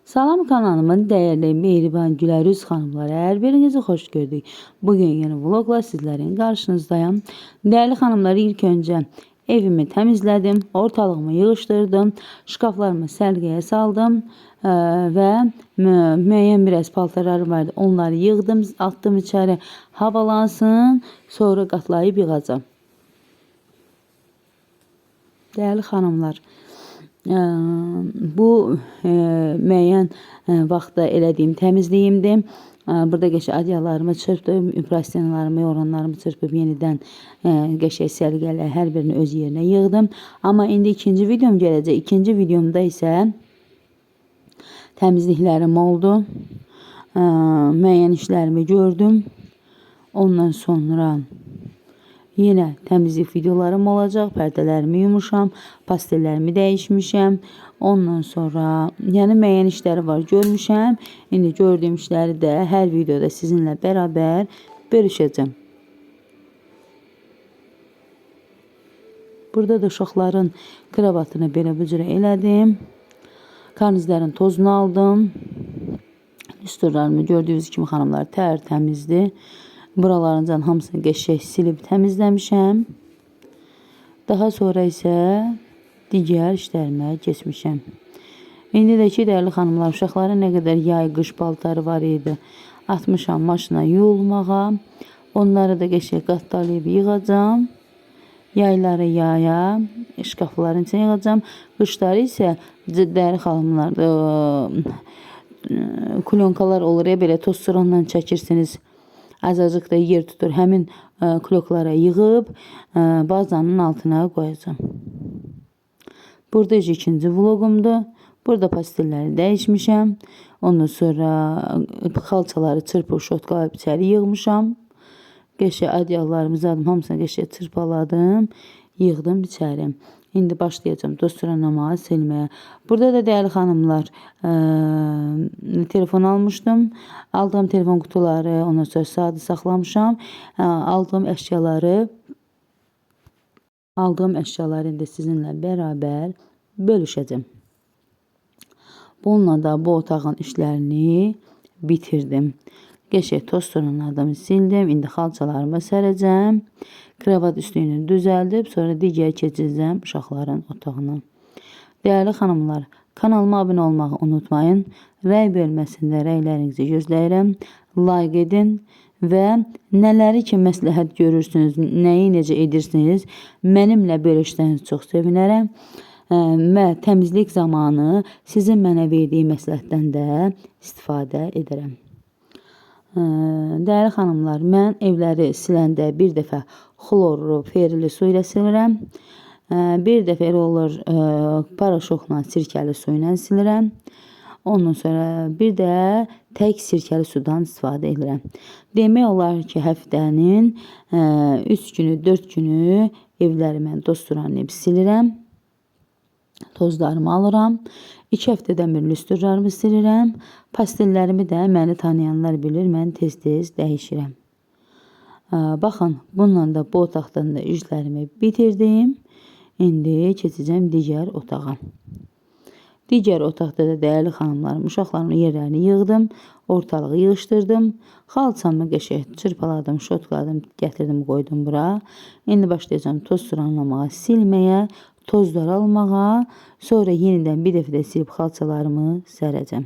Salam kanalımın değerli mehriban gülərüz xanımları, hər birinizi xoş gördük. Bugün yeni vlogla sizlərin qarşınızdayım. Değerli xanımlar, ilk önce evimi təmizlədim, ortalığımı yığışdırdım, şkaflarımı sərgiyə saldım və müəyyən biraz paltarlarım vardı. Onları yığdım, attım içeri, havalansın, sonra qatlayıb yığacağım. Değerli xanımlar, bu müəyyən vaxtda elədiyim təmizliyimdir. Burada qəşəng adyalarımı çırpdım, üprastenlarımı, yoranlarımı çırpıb yenidən qəşəng sərgilə hər birini öz yerinə yığdım. Amma indi ikinci videom gələcək. İkinci videomda isə təmizliklərim oldu. Müəyyən işlərimi gördüm. Ondan sonra yine temizlik videolarım olacak. Pərdelərimi yumuşam, pastellərimi dəyişmişəm. Ondan sonra yəni müəyyən işləri var, görmüşəm. İndi gördüyüm işləri də hər videoda sizinlə bərabər bölüşəcəm. Burada da uşaqların kravatını belə bu cürə elədim. Karnizlərin tozunu aldım. Üstürlərimi gördüyünüz kimi xanımlar tərtəmizdir. Buralarından hamısını qəşəng silib təmizləmişəm. Daha sonra isə digər işlərimə keçmişəm. İndi də ki, dəyərli xanımlar, uşaqların nə qədər yay, qış paltarı var idi, atmışam maşına yuyulmağa. Onları da qəşəng qatlayıb yığacam. Yayları yaya, şkafların içine yığacam. Qışları isə dəyərli xanımlar, kulyonkalar olur ya, belə toz sırandan çəkirsiniz. Azacık da yer tutur. Həmin kloklara yığıb bazanın altına koyacağım. Burada ikinci vlogumdur. Burada pastellləri dəyişmişəm. Ondan sonra xalçaları çırpıb şotqalayıb içəri yığmışam. Qəşəng adyallarımı zadım, hamısını qəşəng çırpaladım, yığdım içəri. İndi başlayacağım dostranamağa, silməyə. Burada da değerli xanımlar, telefon almışdım. Aldığım telefon kutuları, ondan sonra saatı saxlamışam. Aldığım əşyaları indi sizinlə bərabər bölüşəcəm. Bununla da bu otağın işlərini bitirdim. Qəşəng toz adamı sildim. İndi xalçalarımı sərəcəm. Kravat üstlüyünü düzəldib, sonra digər keçəcəm uşaqların otağına. Değerli xanımlar, kanalıma abunə olmağı unutmayın. Rəy bölməsində rəylərinizi gözləyirəm. Like edin və nələri ki məsləhət görürsünüz, nəyi necə edirsiniz, mənimlə bölüşsəniz çox sevinərəm. Və təmizlik zamanı sizin mənə verdiyi məsləhətdən də istifadə edərəm. Değerli xanımlar, mən evləri siləndə bir dəfə xlorlu, ferli su ilə silirəm. Bir dəfə elə olur paraşokla, sirkəli su ilə silirəm. Ondan sonra bir də tək sirkəli sudan istifadə edirəm. Demək olar ki, həftənin 3 günü, 4 günü evləri mən dostranlayıb silirəm. Tozlarımı alıram. 2 həftədən bir lüstrlərimi silirəm. Pastellərimi də məni tanıyanlar bilir, mən tez-tez dəyişirəm. Baxın, bununla da bu otaqdan da işlərimi bitirdim. İndi keçəcəm digər otağa. Digər otaqda da değerli xanımlarım, uşaqlarımın yerlərini yığdım. Ortalığı yığışdırdım. Xalçamı qəşəng çırpaladım, şotladım, gətirdim, qoydum bura. İndi başlayacağım toz sıranlamağa, silməyə, tozlar almağa, sonra yenidən bir dəfə də silib xalçalarımı sərəcəm.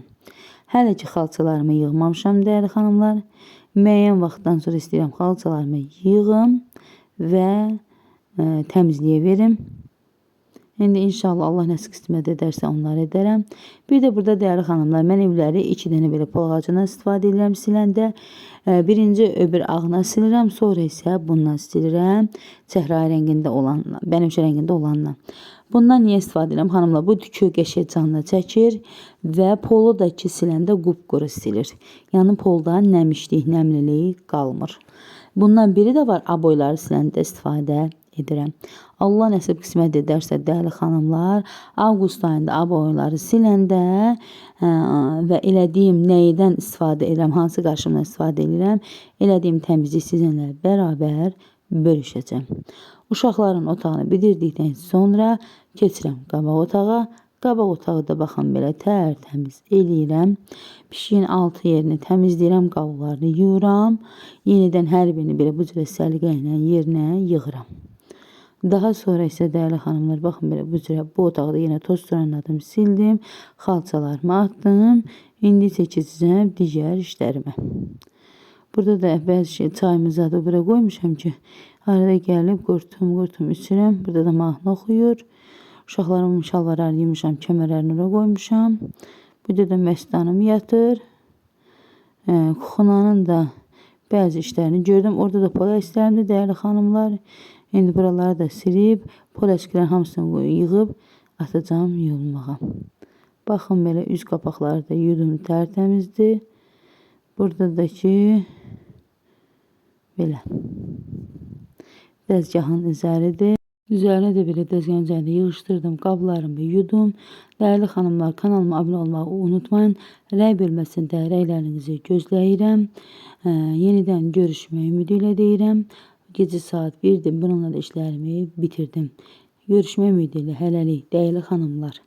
Hələ ki xalçalarımı yığmamışam değerli xanımlar. Müəyyən vaxtdan sonra istəyirəm xalçalarımı yığım və təmizliyə verim. İndi inşallah Allah nəsə qismət edərsə onları edərəm. Bir də burada değerli xanımlar, mən evləri 2 dənə belə pol ağacına istifadə edirəm siləndə. Birinci öbür ağına silirəm, sonra isə bundan silirəm. Çəhrayı rəngində olanla, bənövşə rəngində olanla. Bundan niyə istifadə edirəm xanımlar? Bu tükü qəşəng canlı çəkir və polu da ki siləndə qupquru silir. Yəni polda nəmişlik, nəmlilik qalmır. Bundan biri də var, aboyları siləndə istifadə edirəm. Allah nəsib qismət edərsə değerli xanımlar, avqust ayında aboyları siləndə və elədiyim nəydən istifadə edirəm, hansı qarşımdan istifadə edirəm, elədiyim təmizlik sizinlə bərabər bölüşəcəm. Uşaqların otağını bitirdikdən sonra keçirəm qabaq otağa, Qabaq otağı da baxın belə tərtəmiz eləyirəm. Pişiyin altı yerini təmizləyirəm, qablarını yuyuram. Yenidən hər birini belə bu cürə səliqə ilə yerinə yığıram. Daha sonra isə dəyərli xanımlar, baxın belə bu cürə bu otaqda yenə toz turanladım, sildim, xalçalarımı atdım. İndi keçəcəm digər işlərimə. Burada da bəzi çayımızı da bura qoymuşam ki, arada gəlib qurtum içirəm. Burada da mahnı oxuyur. Uşaqlarımın şalvarlarını yumuşam, kəmərlərini ora qoymuşam. Burada da məstanım yatır. Kuxunanın da bəzi işlərini gördüm. Orada da polyestlərimdir, dəyərli xanımlar. İndi buraları da silib, polyestlərin hamısını yığıb atacağım yuyulmağa. Baxın belə üz qapaqları da yudum tərtəmizdir. Burada da ki belə dəzgahın üzəridir. Üzərinə də belə dəzgahın üzərində yığışdırdım, qablarımı yudum. Dəyərli xanımlar, kanalıma abunə olmağı unutmayın. Rəy bölməsində rəylərinizi gözləyirəm. Yenidən görüşmək ümidi ilə deyirəm. Gecə saat 1-dir. Bununla da işlərimi bitirdim. Görüşmək ümidi ilə hələlik, dəyərli xanımlar.